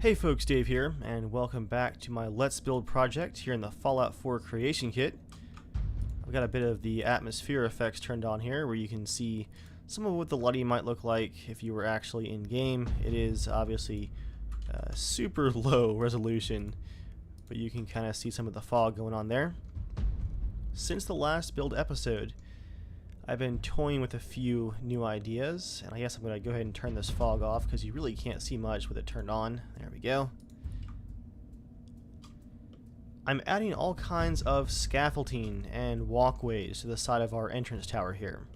Hey folks, Dave here, and welcome back to my Let's Build project here in the Fallout 4 creation kit. I've got a bit of the atmosphere effects turned on here where you can see some of what the lighting might look like if you were actually in game. It is obviously super low resolution, but you can kind of see some of the fog going on there. Since the last build episode, I've been toying with a few new ideas, and I guess I'm going to go ahead and turn this fog off because you really can't see much with it turned on. There we go. I'm adding all kinds of scaffolding and walkways to the side of our entrance tower here.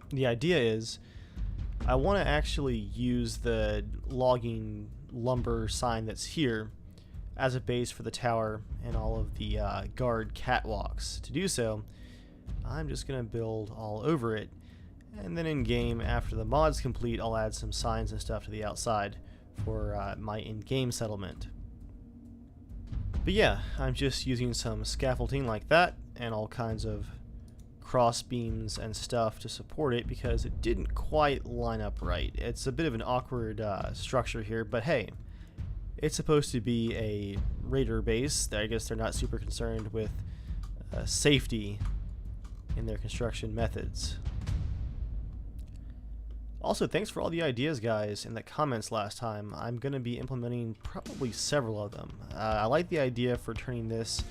The idea is I want to actually use the logging lumber sign that's here as a base for the tower and all of the guard catwalks. To do so, I'm just going to build all over it, and then in game, after the mod's complete, I'll add some signs and stuff to the outside for my in-game settlement. But yeah, I'm just using some scaffolding like that and all kinds of cross beams and stuff to support it because it didn't quite line up right. It's a bit of an awkward structure here, but hey, it's supposed to be a raider base. I guess they're not super concerned with safety in their construction methods. Also, thanks for all the ideas, guys, in the comments last time. I'm going to be implementing probably several of them. I like the idea for turning this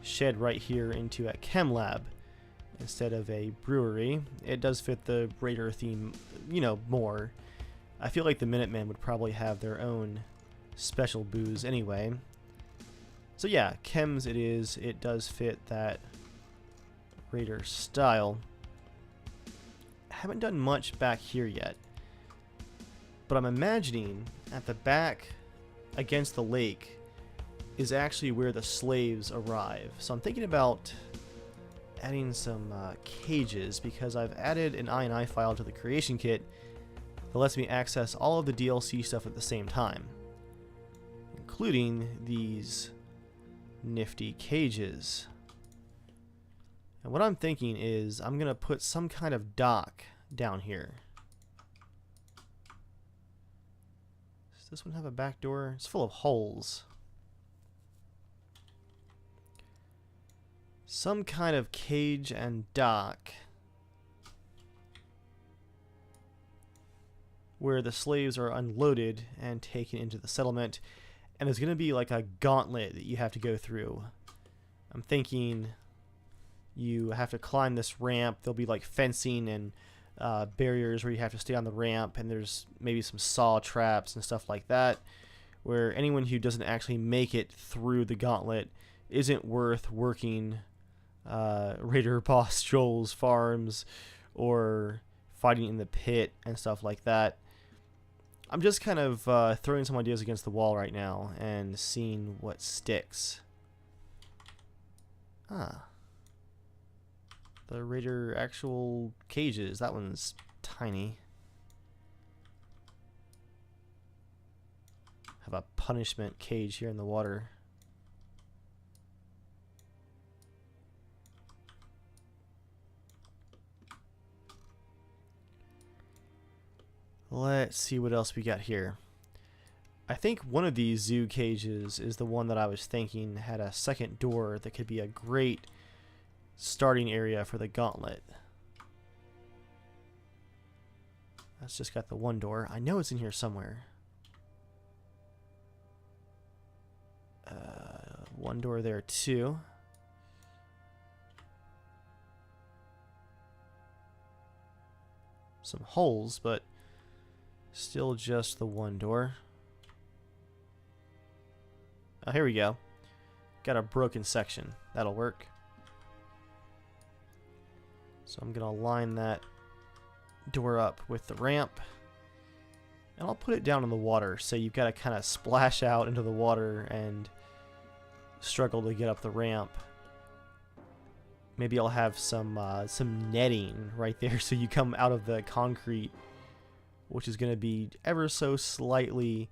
shed right here into a chem lab instead of a brewery. It does fit the Raider theme, you know, more. I feel like the Minutemen would probably have their own special booze anyway. So yeah, chems it is. It does fit that Raider style. Haven't done much back here yet, but I'm imagining at the back against the lake is actually where the slaves arrive. So I'm thinking about adding some cages because I've added an INI file to the creation kit that lets me access all of the DLC stuff at the same time, including these nifty cages. And what I'm thinking is I'm going to put some kind of dock down here. Does this one have a back door? It's full of holes. Some kind of cage and dock where the slaves are unloaded and taken into the settlement. And there's going to be like a gauntlet that you have to go through. I'm thinking you have to climb this ramp. There'll be like fencing and barriers where you have to stay on the ramp, and there's maybe some saw traps and stuff like that, where anyone who doesn't actually make it through the gauntlet isn't worth working Raider Boss Joel's farms or fighting in the pit and stuff like that. I'm just kind of throwing some ideas against the wall right now and seeing what sticks. The Raider actual cages. That one's tiny. Have a punishment cage here in the water. Let's see what else we got here. I think one of these zoo cages is the one that I was thinking had a second door that could be a great starting area for the gauntlet. That's just got the one door. I know it's in here somewhere. One door there too. Some holes, but still just the one door. Oh, here we go. Got a broken section. That'll work. So I'm going to line that door up with the ramp, and I'll put it down in the water, so you've got to kind of splash out into the water and struggle to get up the ramp. Maybe I'll have some netting right there so you come out of the concrete, which is going to be ever so slightly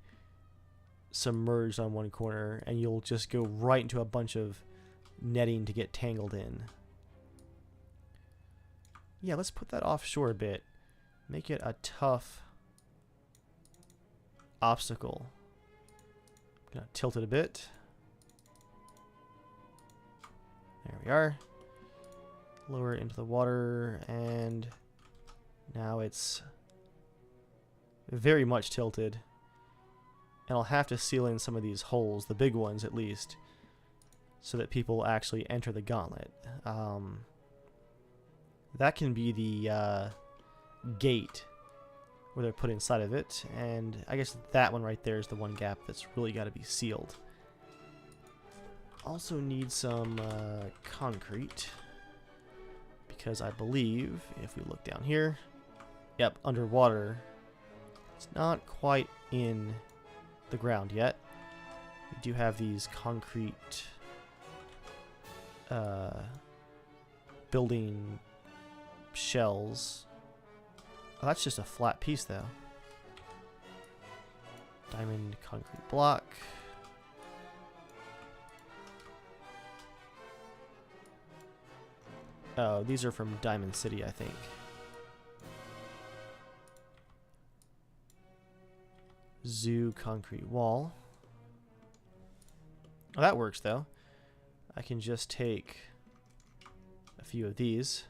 submerged on one corner, and you'll just go right into a bunch of netting to get tangled in. Yeah, let's put that offshore a bit. Make it a tough obstacle. Gonna tilt it a bit. There we are. Lower it into the water, and now it's very much tilted. And I'll have to seal in some of these holes, the big ones at least, so that people actually enter the gauntlet. That can be the gate where they're put inside of it, and I guess that one right there is the one gap that's really got to be sealed. Also need some concrete, because I believe if we look down here, yep, underwater, it's not quite in the ground yet. We do have these concrete building shells. Oh, that's just a flat piece though. Diamond concrete block. Oh, these are from Diamond City, I think. Zoo concrete wall. Oh, that works though. I can just take a few of these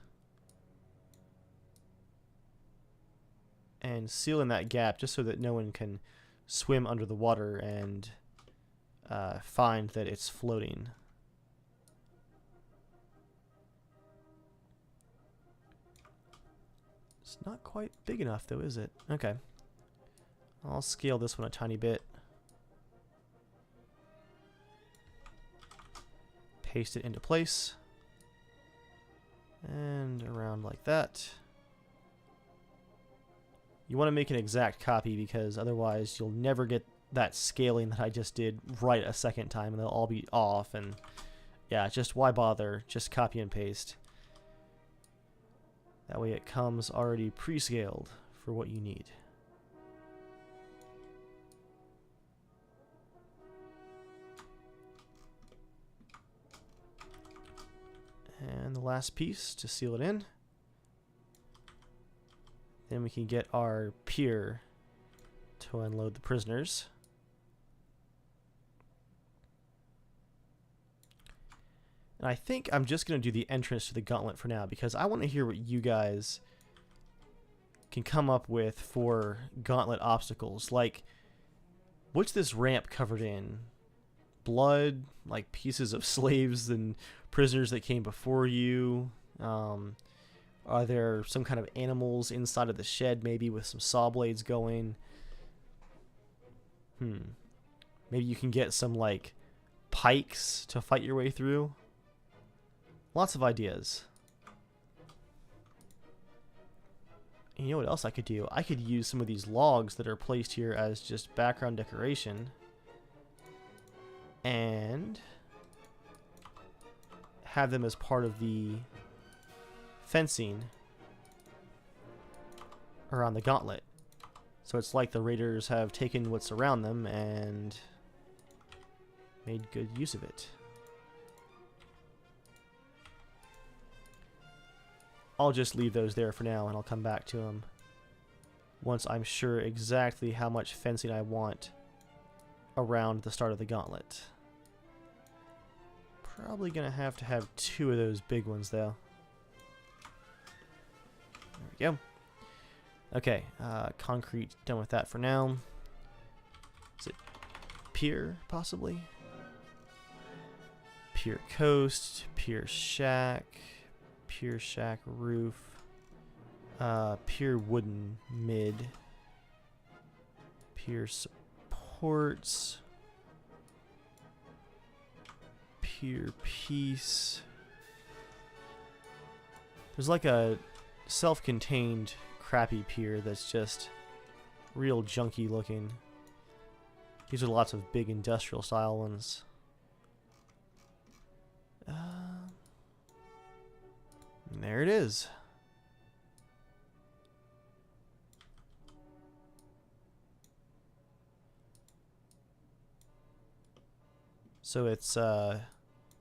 and seal in that gap just so that no one can swim under the water and find that it's floating. It's not quite big enough though, is it? Okay. I'll scale this one a tiny bit. Paste it into place. And around like that. You want to make an exact copy because otherwise you'll never get that scaling that I just did right a second time and they'll all be off, and yeah, just why bother? Just copy and paste. That way it comes already pre-scaled for what you need. And the last piece to seal it in. Then we can get our pier to unload the prisoners. And I think I'm just going to do the entrance to the gauntlet for now because I want to hear what you guys can come up with for gauntlet obstacles. Like, what's this ramp covered in? Blood, like pieces of slaves and prisoners that came before you? Are there some kind of animals inside of the shed, maybe with some saw blades going? Maybe you can get some, like, pikes to fight your way through. Lots of ideas. And you know what else I could do? I could use some of these logs that are placed here as just background decoration. And have them as part of the fencing around the gauntlet. So it's like the raiders have taken what's around them and made good use of it. I'll just leave those there for now and I'll come back to them once I'm sure exactly how much fencing I want around the start of the gauntlet. Probably gonna have to have 2 of those big ones though. There we go. Okay, concrete, done with that for now. Is it pier, possibly? Pier coast, pier shack roof, pier wooden mid, pier supports, pier piece. There's like a self-contained crappy pier that's just real junky looking. These are lots of big industrial style ones. And there it is. So it's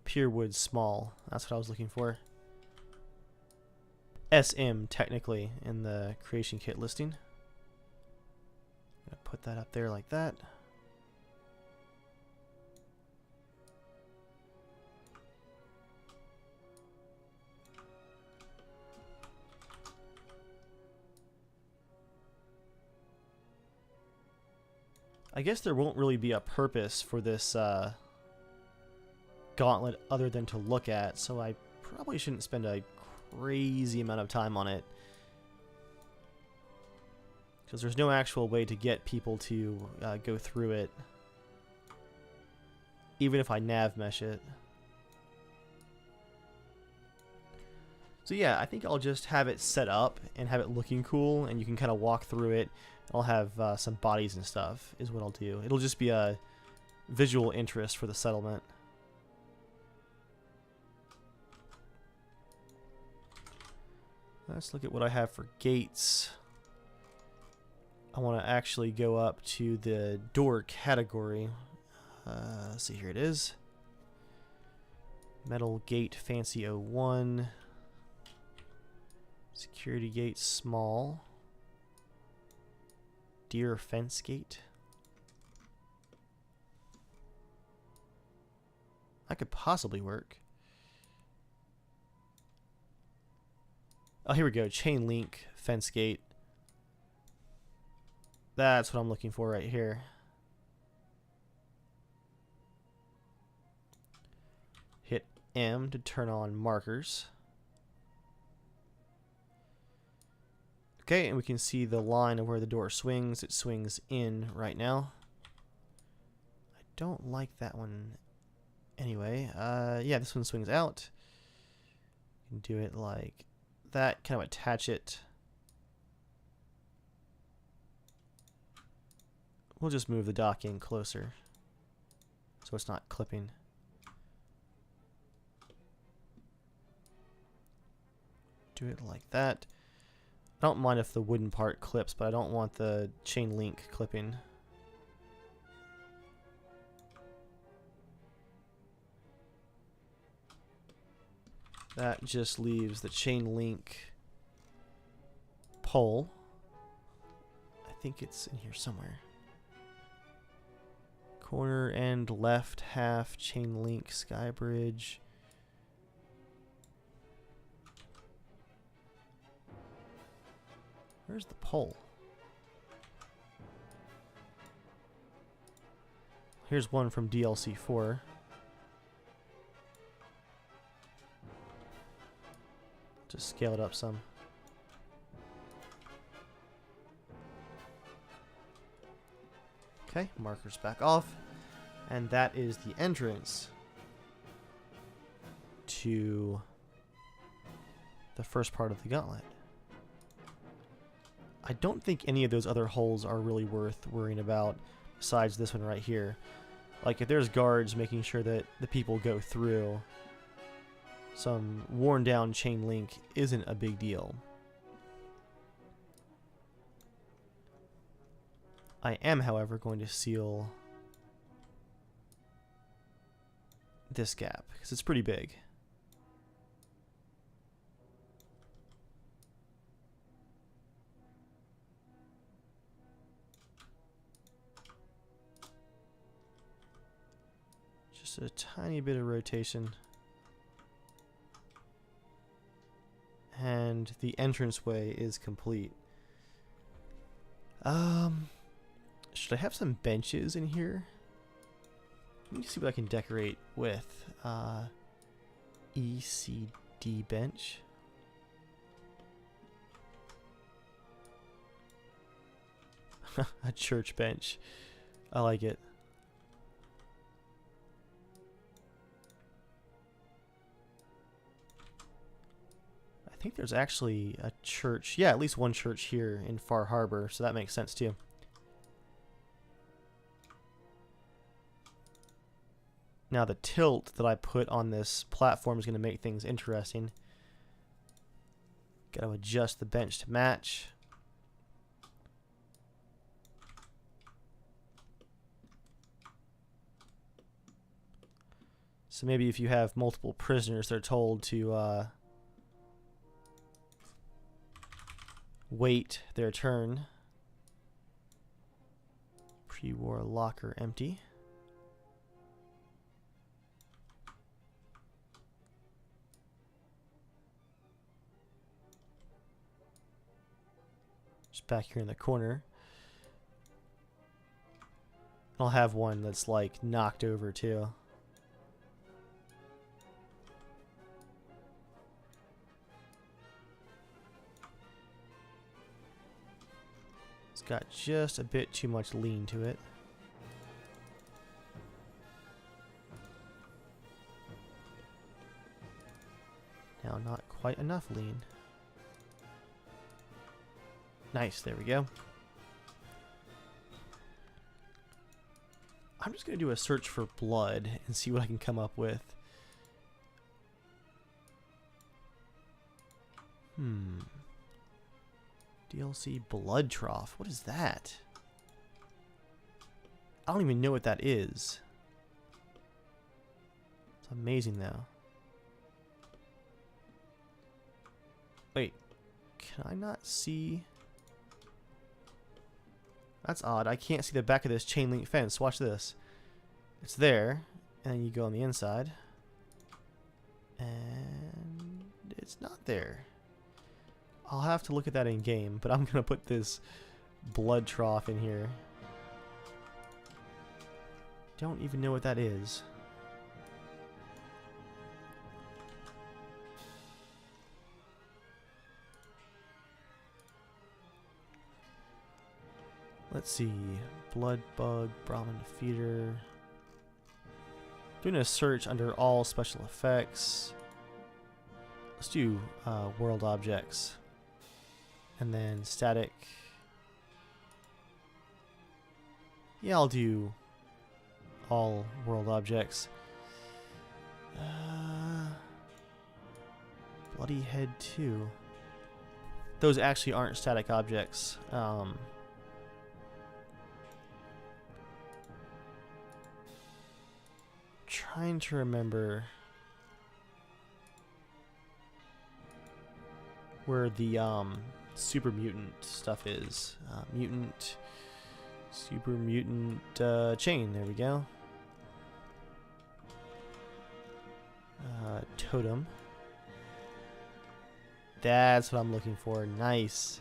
pier wood small. That's what I was looking for. SM technically in the creation kit listing. I'm gonna put that up there like that. I guess there won't really be a purpose for this gauntlet other than to look at, so I probably shouldn't spend a crazy amount of time on it. Because there's no actual way to get people to go through it, even if I nav mesh it. So yeah, I think I'll just have it set up and have it looking cool, and you can kind of walk through it. I'll have some bodies and stuff is what I'll do. It'll just be a visual interest for the settlement. Let's look at what I have for gates. I want to actually go up to the door category. Let's see, here it is. Metal gate fancy 01. Security gate small. Deer fence gate. That could possibly work. Oh, here we go. Chain link fence gate. That's what I'm looking for right here. Hit M to turn on markers. Okay, and we can see the line of where the door swings. It swings in right now. I don't like that one anyway. Yeah, this one swings out. You can do it like that, kind of attach it. We'll just move the dock in closer so it's not clipping. Do it like that. I don't mind if the wooden part clips, but I don't want the chain link clipping. That just leaves the chain link pole. I think it's in here somewhere. Corner and left half chain link sky bridge. Where's the pole? Here's one from DLC 4. Just scale it up some. Okay, markers back off. And that is the entrance to the first part of the gauntlet. I don't think any of those other holes are really worth worrying about besides this one right here. Like if there's guards making sure that the people go through, some worn down chain link isn't a big deal. I am, however, going to seal this gap because it's pretty big. Just a tiny bit of rotation. And the entranceway is complete. Should I have some benches in here? Let me see what I can decorate with. ECD bench. A church bench. I like it. I think there's actually a church. Yeah, at least one church here in Far Harbor, so that makes sense too. Now the tilt that I put on this platform is going to make things interesting. Got to adjust the bench to match. So maybe if you have multiple prisoners, they're told to wait their turn. Pre-war locker empty. Just back here in the corner. I'll have one that's like knocked over too. It's got just a bit too much lean to it. Now not quite enough lean. Nice, there we go. I'm just going to do a search for blood and see what I can come up with. DLC blood trough. What is that? I don't even know what that is. It's amazing though. Wait, can I not see? That's odd. I can't see the back of this chain link fence. Watch this. It's there, and then you go on the inside, and it's not there. I'll have to look at that in game, but I'm gonna put this blood trough in here. Don't even know what that is. Let's see, blood bug, Brahmin feeder. Doing a search under all special effects. Let's do world objects. And then static. Yeah, I'll do all world objects. Bloody head 2. Those actually aren't static objects. Trying to remember where the super mutant stuff is. Super mutant chain. There we go. Totem. That's what I'm looking for. Nice.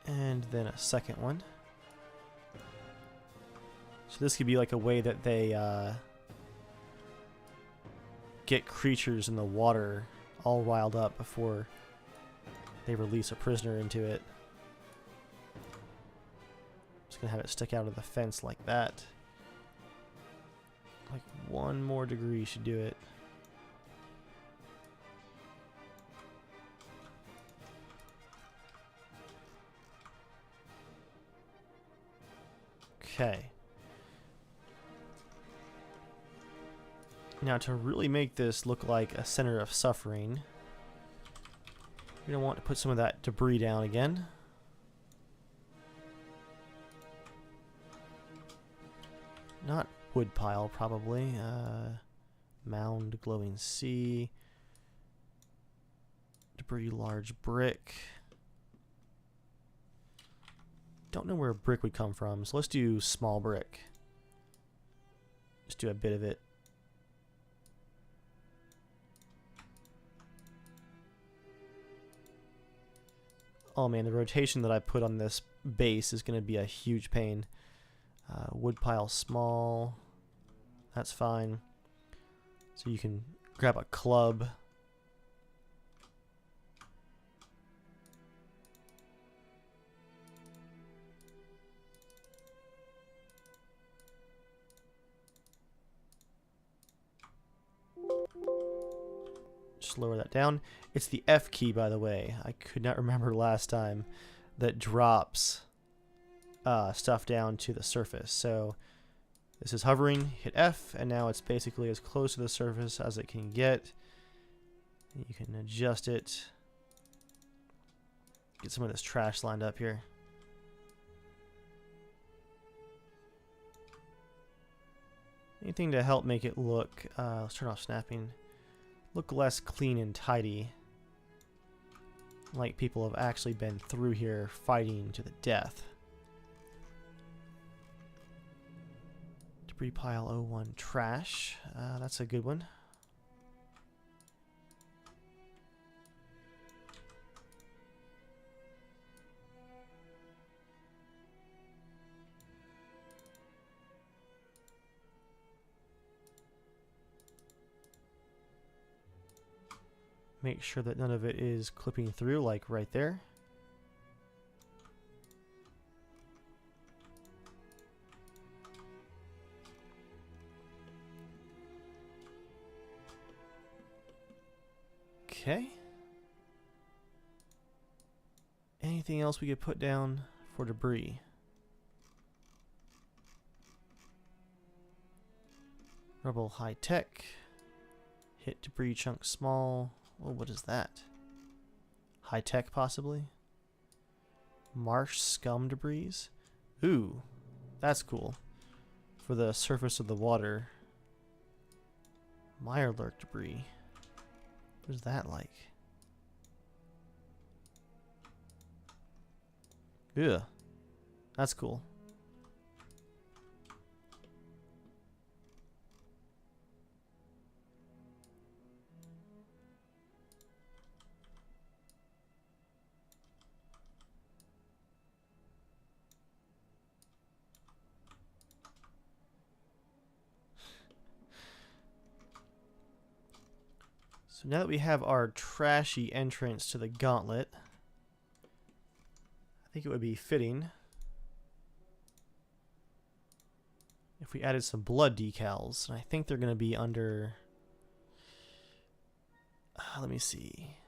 And then a second one. So this could be like a way that they get creatures in the water all riled up before they release a prisoner into it. Just gonna have it stick out of the fence like that. Like 1 more degree should do it. Okay. Now to really make this look like a center of suffering, you're going to want to put some of that debris down again. Not wood pile, probably. Mound, glowing sea. Debris, large brick. Don't know where a brick would come from, so let's do small brick. Just do a bit of it. Oh man, the rotation that I put on this base is going to be a huge pain. Wood pile small. That's fine. So you can grab a club. Just lower that down. It's the F key, by the way. I could not remember last time that drops stuff down to the surface. So this is hovering, hit F, and now it's basically as close to the surface as it can get. You can adjust it. Get some of this trash lined up here. Anything to help make it look, let's turn off snapping, look less clean and tidy. Like people have actually been through here fighting to the death. Debris pile O1 trash. That's a good one. Make sure that none of it is clipping through, like right there. Okay. Anything else we could put down for debris? Rubble high tech. Hit debris chunk small. Oh, what is that? High tech, possibly? Marsh scum debris? Ooh, that's cool. For the surface of the water. Mirelurk debris. What is that like? Ugh, that's cool. So now that we have our trashy entrance to the gauntlet, I think it would be fitting if we added some blood decals. And I think they're going to be under... let me see.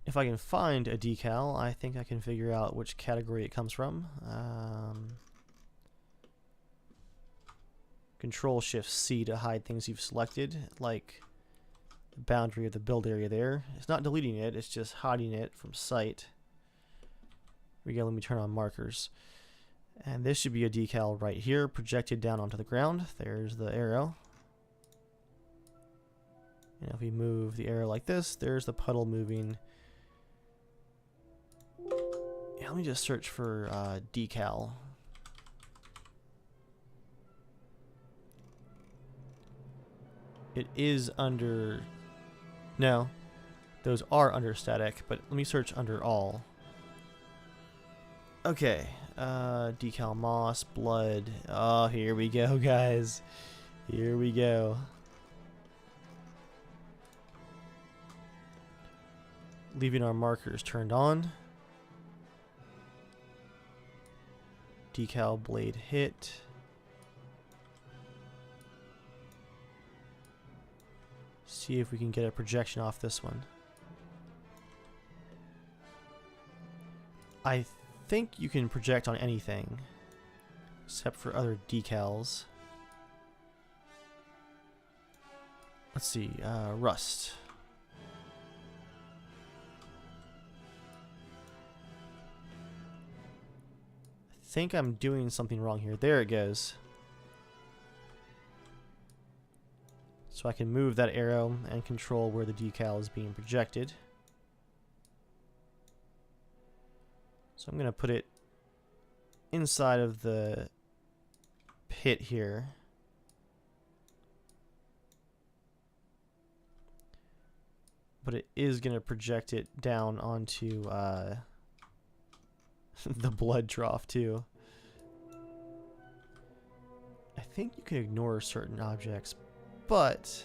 If I can find a decal, I think I can figure out which category it comes from. Control-Shift-C to hide things you've selected, like the boundary of the build area there. It's not deleting it, it's just hiding it from sight. Here we go, let me turn on markers. And this should be a decal right here, projected down onto the ground. There's the arrow. And if we move the arrow like this, there's the puddle moving. Yeah, let me just search for decal. It is under... No, those are under static, but let me search under all. Okay, decal moss, blood. Oh, here we go, guys. Here we go. Leaving our markers turned on. Decal blade hit. See if we can get a projection off this one. I think you can project on anything except for other decals. Let's see, rust. I think I'm doing something wrong here. There it goes. So I can move that arrow and control where the decal is being projected. So I'm going to put it inside of the pit here. But it is going to project it down onto the blood trough too. I think you can ignore certain objects, but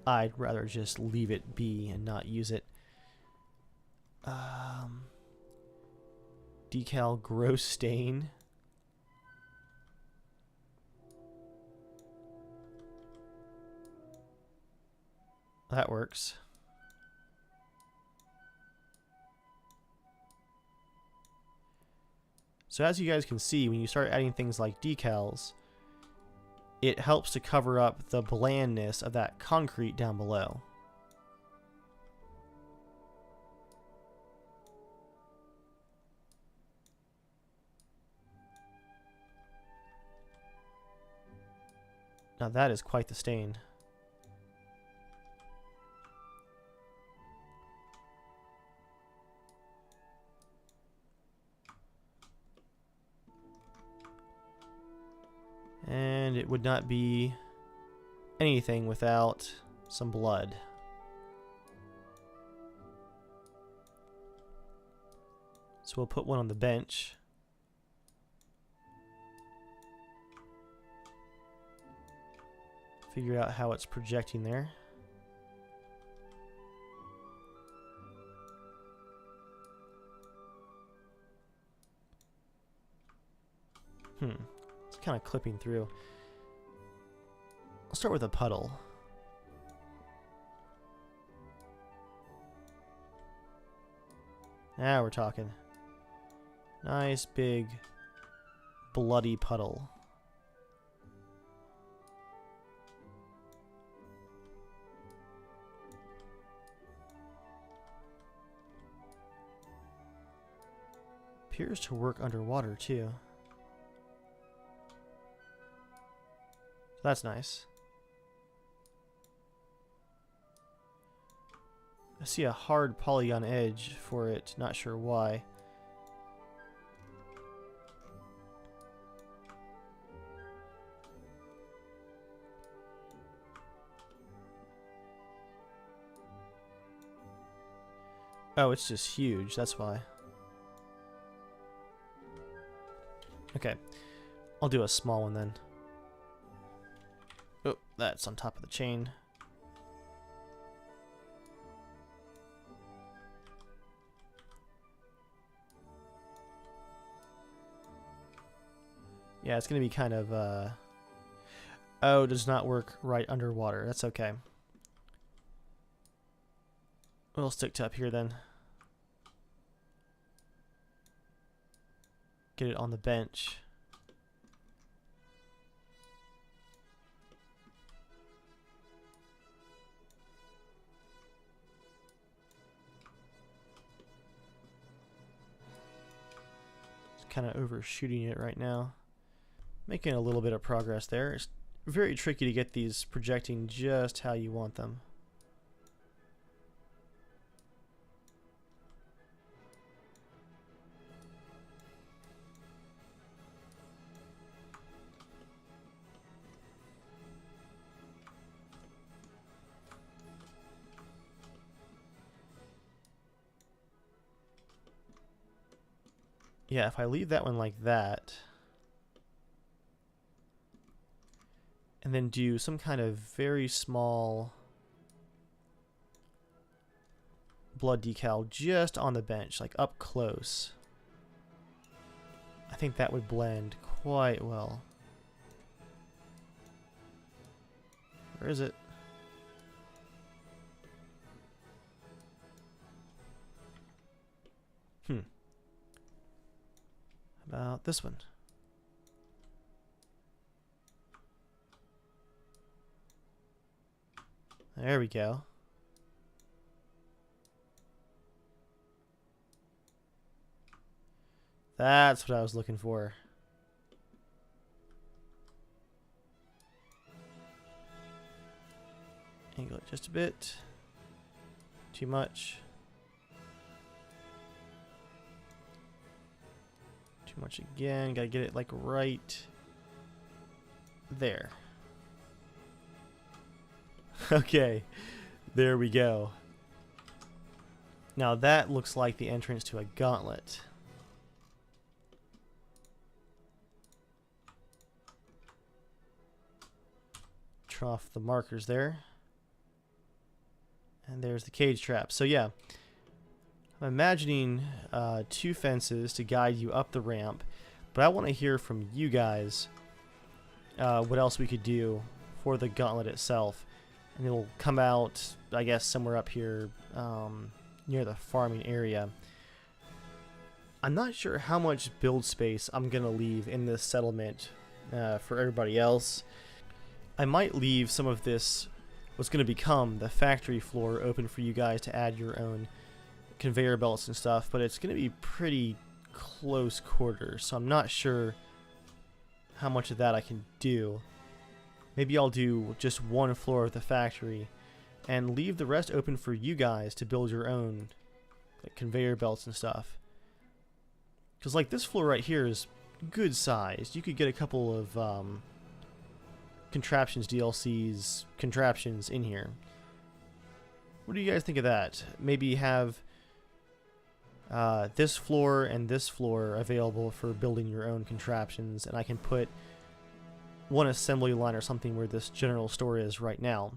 I'd rather just leave it be and not use it. Decal gross stain. That works. So as you guys can see, when you start adding things like decals, it helps to cover up the blandness of that concrete down below. Now that is quite the stain. it would not be anything without some blood. So we'll put one on the bench. Figure out how it's projecting there. It's kind of clipping through. I'll start with a puddle. Now we're talking. Nice big bloody puddle. Appears to work underwater too. That's nice. I see a hard polygon edge for it, not sure why. Oh, it's just huge, that's why. Okay, I'll do a small one then. Oh, that's on top of the chain. Yeah, it's gonna be kind of, oh, it does not work right underwater. That's okay. We'll stick to up here then. Get it on the bench. Just kind of overshooting it right now. Making a little bit of progress there. It's very tricky to get these projecting just how you want them. Yeah, if I leave that one like that, and then do some kind of very small blood decal just on the bench, like up close, I think that would blend quite well. Where is it? About this one. There we go. That's what I was looking for. Angle it just a bit. Too much. Too much again. Gotta get it like right there. Okay, there we go. Now that looks like the entrance to a gauntlet. Turn off the markers there. And there's the cage trap. So yeah, I'm imagining 2 fences to guide you up the ramp, but I want to hear from you guys what else we could do for the gauntlet itself. And it'll come out, I guess, somewhere up here near the farming area. I'm not sure how much build space I'm going to leave in this settlement for everybody else. I might leave some of this, what's going to become the factory floor, open for you guys to add your own conveyor belts and stuff, but it's going to be pretty close quarters, so I'm not sure how much of that I can do. Maybe I'll do just one floor of the factory and leave the rest open for you guys to build your own like conveyor belts and stuff. Because like this floor right here is good sized. You could get a couple of contraptions DLC's contraptions in here. What do you guys think of that? Maybe have this floor and this floor available for building your own contraptions, and I can put one assembly line or something where this general store is right now.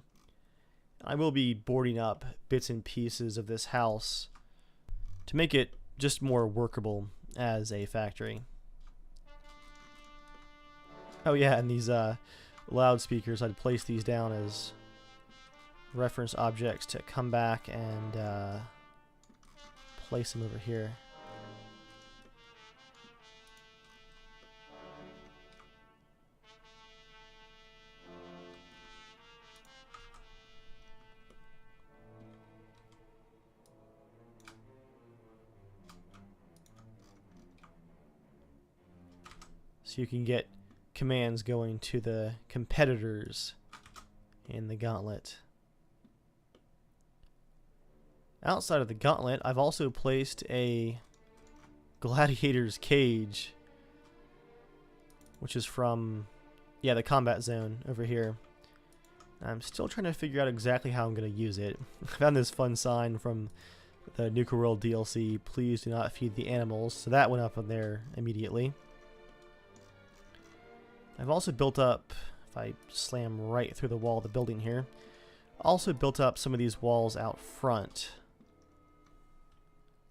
I will be boarding up bits and pieces of this house to make it just more workable as a factory. Oh yeah, and these loudspeakers, I'd place these down as reference objects to come back and place them over here. So you can get commands going to the competitors in the gauntlet. Outside of the gauntlet, I've also placed a gladiator's cage, which is from, yeah, the combat zone over here. I'm still trying to figure out exactly how I'm going to use it. I found this fun sign from the Nuka World DLC, please do not feed the animals, so that went up on there immediately. I've also built up, if I slam right through the wall of the building here, also built up some of these walls out front.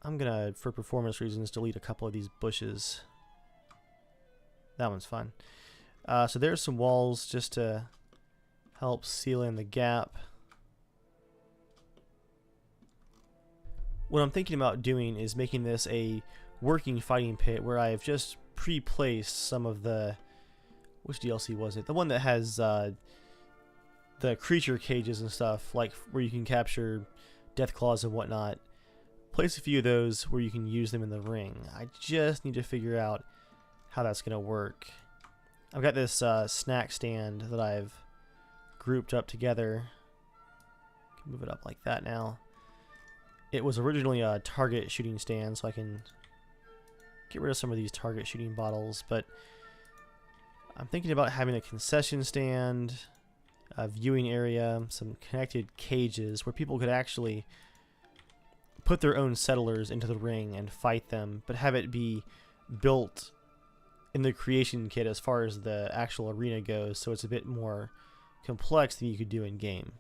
I'm gonna, for performance reasons, delete a couple of these bushes. That one's fun. So there's some walls just to help seal in the gap. What I'm thinking about doing is making this a working fighting pit where I've just pre-placed some of the... Which DLC was it? The one that has the creature cages and stuff, like where you can capture death claws and whatnot. Place a few of those where you can use them in the ring. I just need to figure out how that's going to work. I've got this snack stand that I've grouped up together. Can move it up like that now. It was originally a target shooting stand, so I can get rid of some of these target shooting bottles, but I'm thinking about having a concession stand, a viewing area, some connected cages where people could actually put their own settlers into the ring and fight them, but have it be built in the creation kit as far as the actual arena goes, so it's a bit more complex than you could do in game.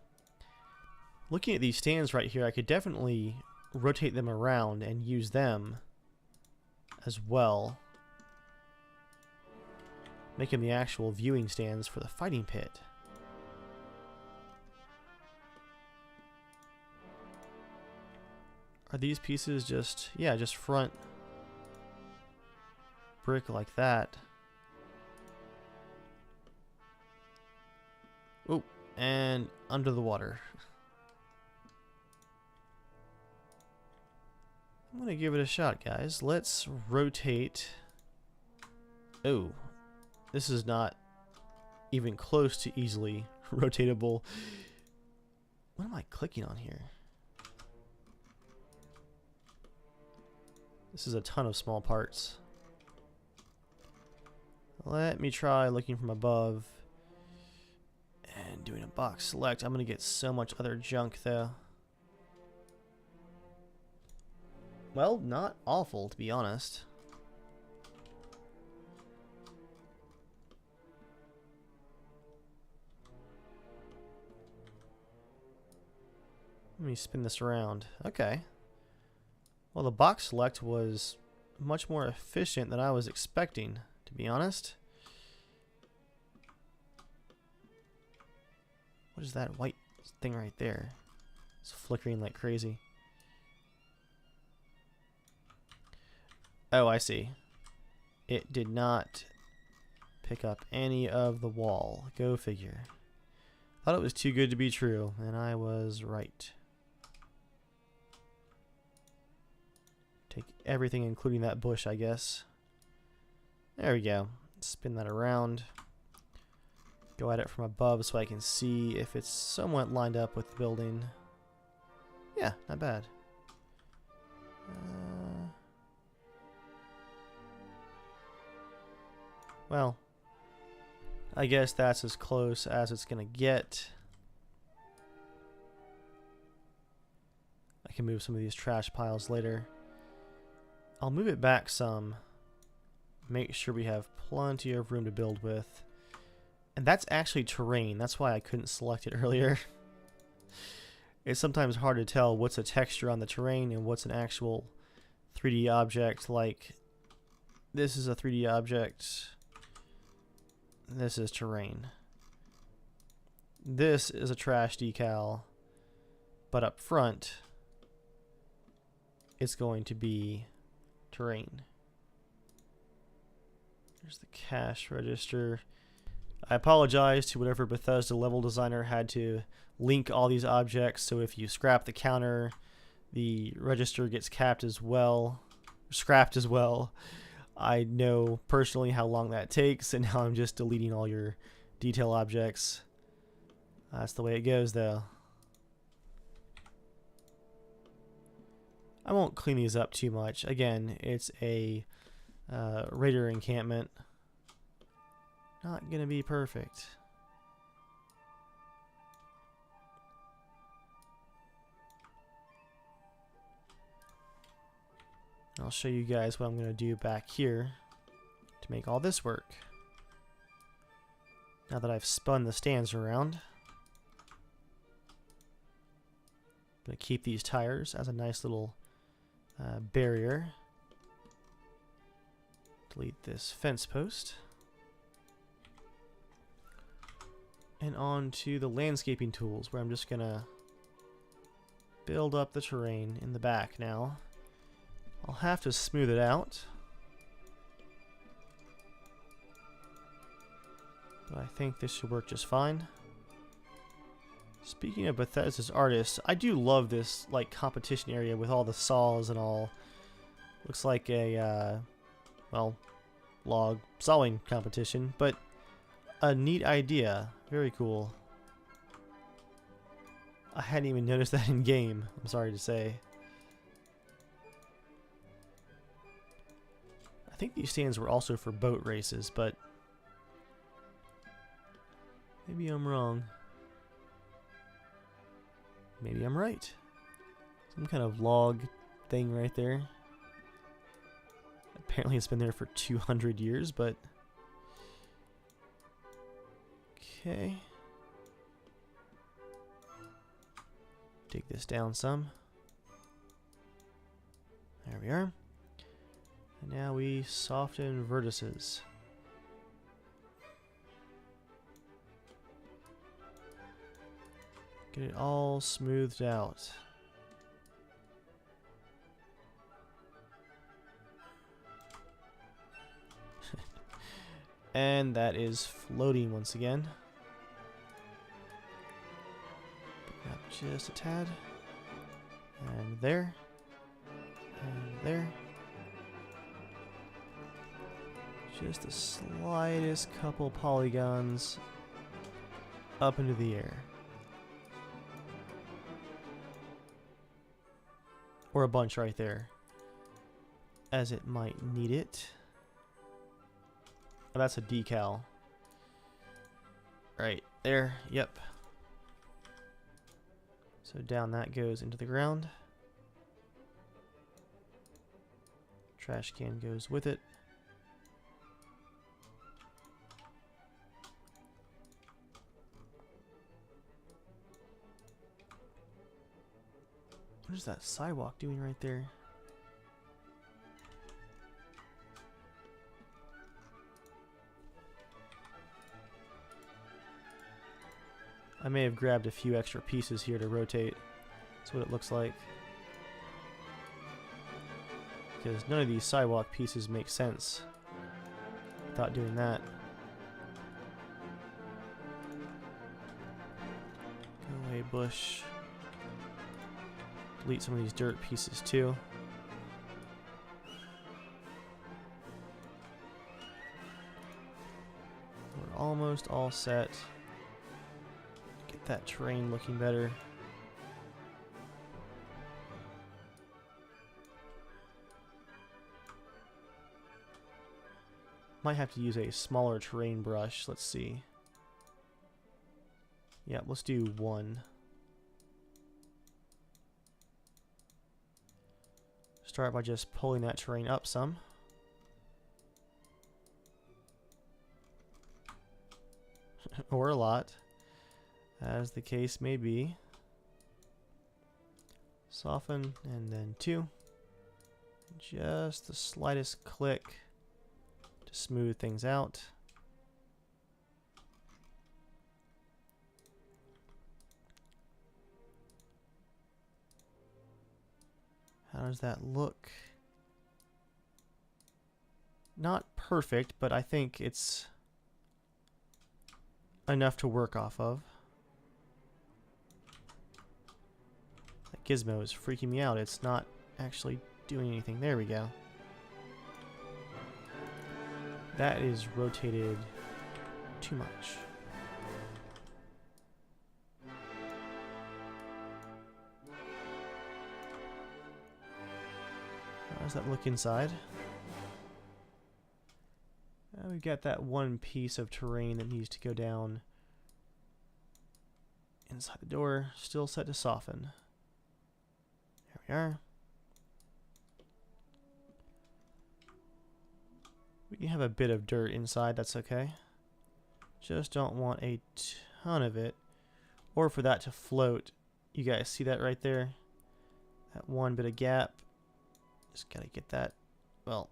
Looking at these stands right here, I could definitely rotate them around and use them as well, making the actual viewing stands for the fighting pit. Are these pieces just, yeah, just front brick like that? Oh, and under the water. I'm gonna give it a shot, guys. Let's rotate. Oh, this is not even close to easily rotatable. What am I clicking on here? This is a ton of small parts. Let me try looking from above and doing a box select. I'm gonna get so much other junk though. Well, not awful, to be honest. Let me spin this around. Okay. Well, the box select was much more efficient than I was expecting, to be honest. What is that white thing right there? It's flickering like crazy. Oh, I see. It did not pick up any of the wall. Go figure. Thought it was too good to be true, and I was right. Take everything, including that bush, I guess. There we go. Spin that around. Go at it from above so I can see if it's somewhat lined up with the building. Yeah, not bad. Well, I guess that's as close as it's gonna get. I can move some of these trash piles later. I'll move it back some. Make sure we have plenty of room to build with. And that's actually terrain. That's why I couldn't select it earlier. It's sometimes hard to tell what's a texture on the terrain and what's an actual 3D object. Like, this is a 3D object. This is terrain. This is a trash decal. But up front, it's going to be terrain. There's the cash register. I apologize to whatever Bethesda level designer had to link all these objects, so if you scrap the counter, the register gets capped as well, scrapped as well. I know personally how long that takes, and now I'm just deleting all your detail objects. That's the way it goes, though. I won't clean these up too much. Again, it's a raider encampment. Not gonna be perfect. I'll show you guys what I'm gonna do back here to make all this work. Now that I've spun the stands around, I'm gonna keep these tires as a nice little barrier. Delete this fence post. And on to the landscaping tools, where I'm just gonna build up the terrain in the back now. I'll have to smooth it out, but I think this should work just fine. Speaking of Bethesda's artists, I do love this like competition area with all the saws and all. Looks like a well, log sawing competition, but a neat idea. Very cool. I hadn't even noticed that in game, I'm sorry to say. I think these stands were also for boat races, but maybe I'm wrong. Maybe I'm right. Some kind of log thing right there. Apparently it's been there for 200 years, but okay. Dig this down some. There we are. And now we soften vertices. Get it all smoothed out. And that is floating once again. Bring up just a tad. And there. And there. Just the slightest couple polygons up into the air. Or a bunch right there, as it might need it. Oh, that's a decal. Right there, yep. So down that goes into the ground. Trash can goes with it. What is that sidewalk doing right there? I may have grabbed a few extra pieces here to rotate. That's what it looks like. Because none of these sidewalk pieces make sense without doing that. Go away, bush. Delete some of these dirt pieces too. We're almost all set. Get that terrain looking better. Might have to use a smaller terrain brush. Let's see. Yeah, let's do 1. Start by just pulling that terrain up some. Or a lot, as the case may be. Soften, and then 2. Just the slightest click to smooth things out. How does that look? Not perfect, but I think it's enough to work off of. That gizmo is freaking me out. It's not actually doing anything. There we go. That is rotated too much. How does that look inside? We've got that one piece of terrain that needs to go down inside the door, still set to soften. There we are. We can have a bit of dirt inside, that's okay. Just don't want a ton of it, or for that to float. You guys see that right there? That one bit of gap. Just gotta get that, well...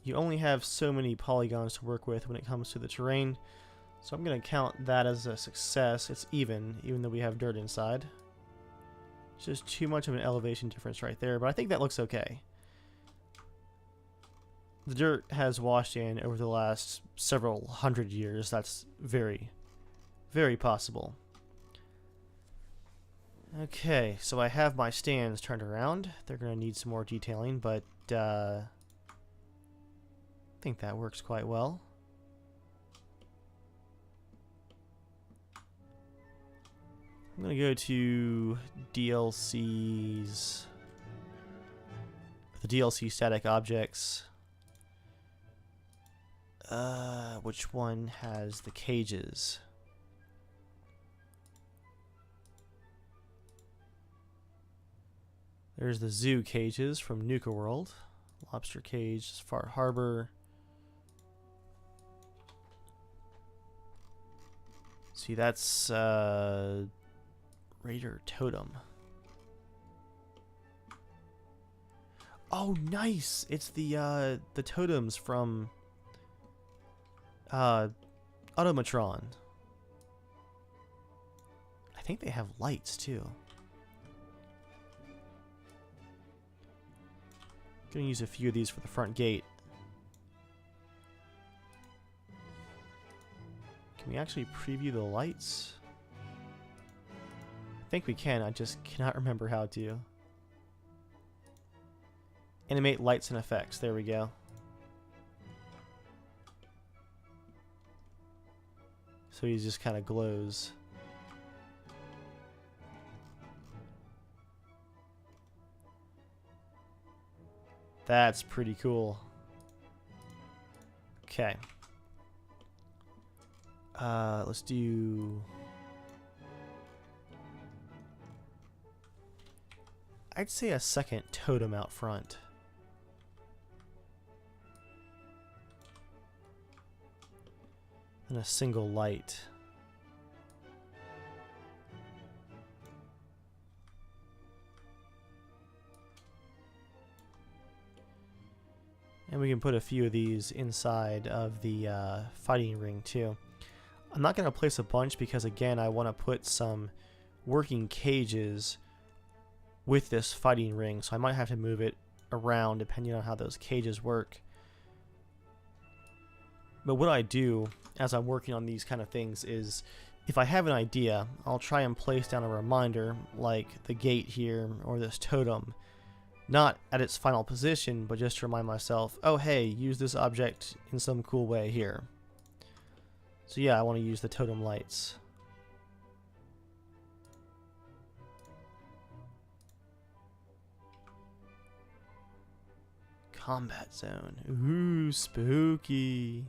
You only have so many polygons to work with when it comes to the terrain, so I'm going to count that as a success. It's even though we have dirt inside. It's just too much of an elevation difference right there, but I think that looks okay. The dirt has washed in over the last several hundred years. That's very, very possible. Okay, so I have my stands turned around. They're going to need some more detailing, but I think that works quite well. I'm going to go to DLCs, the DLC static objects. Which one has the cages? There's the zoo cages from Nuka World. Lobster cage, Far Harbor. See, that's Raider Totem. Oh, nice! It's the totems from Automatron. I think they have lights too. Gonna use a few of these for the front gate. Can we actually preview the lights? I think we can, I just cannot remember how to. Animate lights and effects, there we go. So he just kind of glows. That's pretty cool. Okay. Let's do... I'd say a second totem out front. And a single light. And we can put a few of these inside of the fighting ring too. I'm not going to place a bunch because, again, I want to put some working cages with this fighting ring, so I might have to move it around depending on how those cages work. But what I do as I'm working on these kind of things is, if I have an idea, I'll try and place down a reminder like the gate here or this totem, not at its final position, but just to remind myself, oh hey, use this object in some cool way here. So yeah, I want to use the totem lights. Combat zone. Ooh, spooky.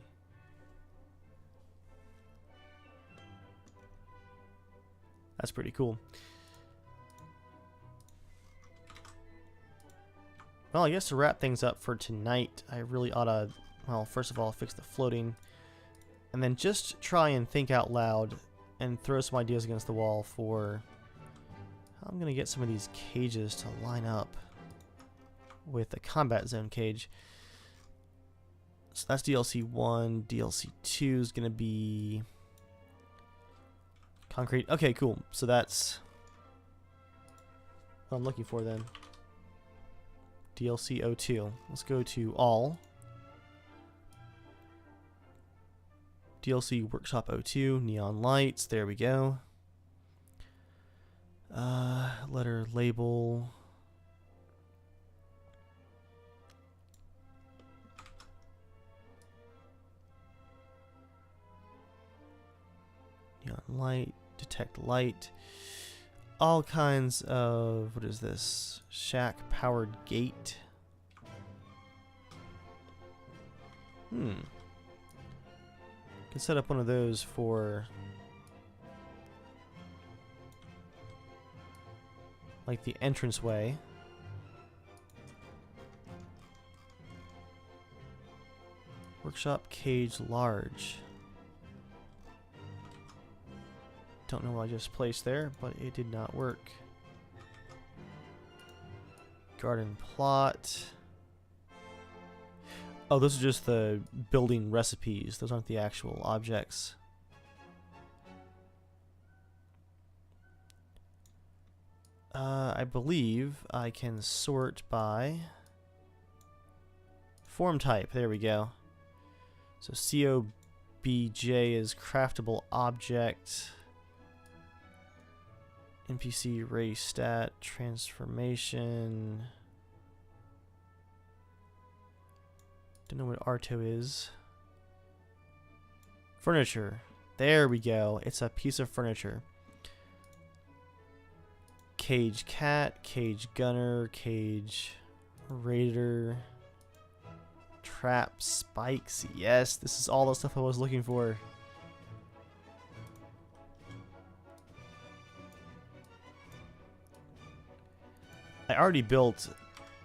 That's pretty cool. Well, I guess to wrap things up for tonight, I really ought to, well, first of all, fix the floating. And then just try and think out loud and throw some ideas against the wall for how I'm going to get some of these cages to line up with the combat zone cage. So that's DLC 1. DLC 2 is going to be concrete. Okay, cool. So that's what I'm looking for then. DLC 02. Let's go to all. DLC Workshop 02. Neon lights. There we go. Letter label. Neon light. Detect light. All kinds of, what is this? Shack powered gate. Can set up one of those for like the entranceway. Workshop cage large. Don't know what I just placed there, but it did not work. Garden plot. Oh, those are just the building recipes. Those aren't the actual objects. I believe I can sort by form type. There we go. So COBJ is craftable object. NPC race stat transformation. Don't know what Arto is. Furniture. There we go. It's a piece of furniture. Cage cat, cage gunner, cage raider, trap spikes. Yes, this is all the stuff I was looking for. I already built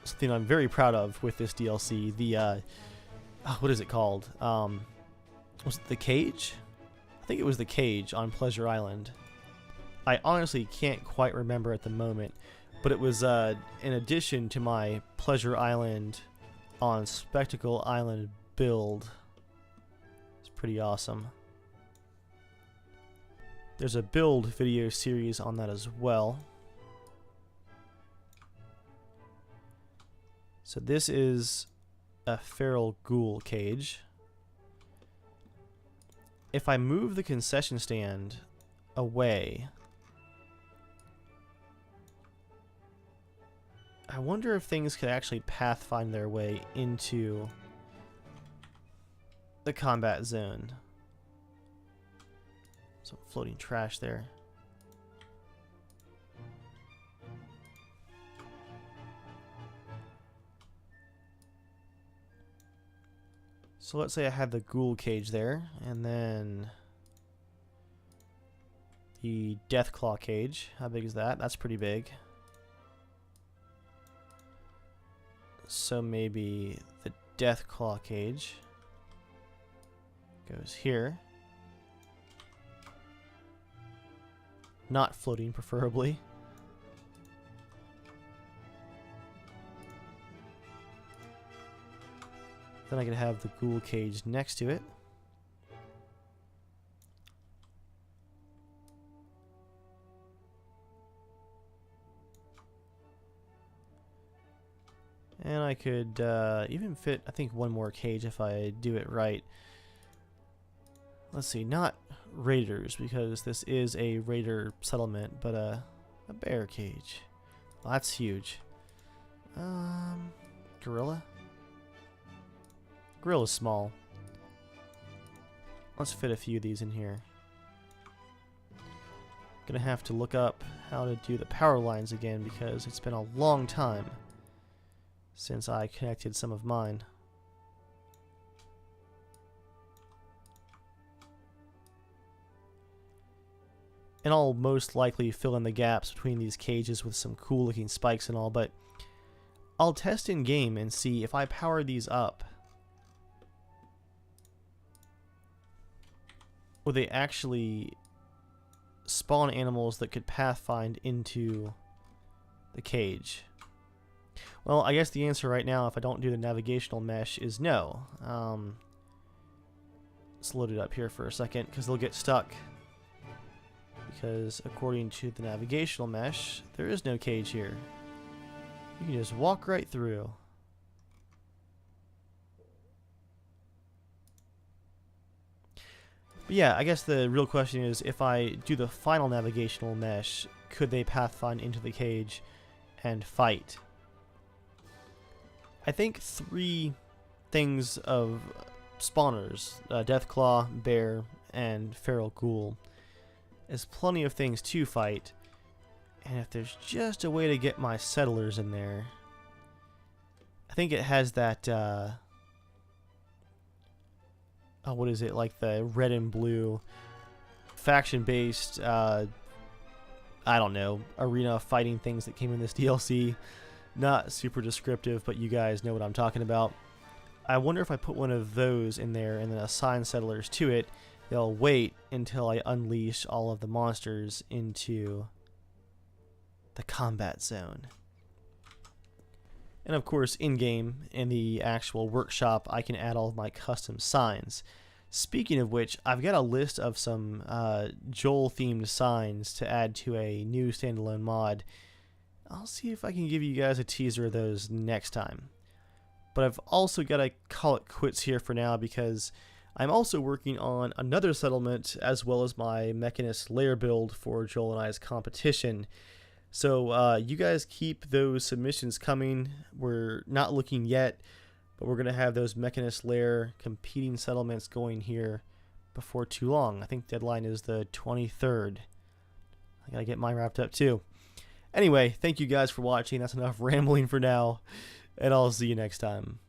something I'm very proud of with this DLC. The what is it called? Was it the cage? I think it was the cage on Pleasure Island. I honestly can't quite remember at the moment, but it was in addition to my Pleasure Island on Spectacle Island build. It's pretty awesome. There's a build video series on that as well. So this is a feral ghoul cage. If I move the concession stand away, I wonder if things could actually pathfind their way into the combat zone. Some floating trash there. So let's say I have the ghoul cage there, and then the Deathclaw cage. How big is that? That's pretty big. So maybe the Deathclaw cage goes here. Not floating, preferably. Then I could have the ghoul cage next to it. And I could even fit, I think, one more cage if I do it right. Let's see, not raiders, because this is a raider settlement, but a bear cage. Well, that's huge. Gorilla? Gorilla's small. Let's fit a few of these in here. Gonna have to look up how to do the power lines again because it's been a long time since I connected some of mine. And I'll most likely fill in the gaps between these cages with some cool looking spikes and all, but I'll test in game and see if I power these up, will they actually spawn animals that could pathfind into the cage. Well, I guess the answer right now, if I don't do the navigational mesh, is no. Let's load it up here for a second, because they'll get stuck. Because according to the navigational mesh, there is no cage here. You can just walk right through. But yeah, I guess the real question is, if I do the final navigational mesh, could they pathfind into the cage and fight? I think 3 things of spawners, Deathclaw, Bear, and Feral Ghoul, is plenty of things to fight. And if there's just a way to get my settlers in there, I think it has that, what is it, like the red and blue faction-based, I don't know, arena fighting things that came in this DLC. Not super descriptive, but you guys know what I'm talking about. I wonder if I put one of those in there and then assign settlers to it, they'll wait until I unleash all of the monsters into the combat zone. And of course, in-game, in the actual workshop, I can add all of my custom signs. Speaking of which, I've got a list of some Joel-themed signs to add to a new standalone mod. I'll see if I can give you guys a teaser of those next time. But I've also got to call it quits here for now, because I'm also working on another settlement as well as my Mechanist lair build for Joel and I's competition. So you guys keep those submissions coming. We're not looking yet, but we're going to have those Mechanist lair competing settlements going here before too long. I think deadline is the 23rd. I got to get mine wrapped up too. Anyway, thank you guys for watching. That's enough rambling for now, and I'll see you next time.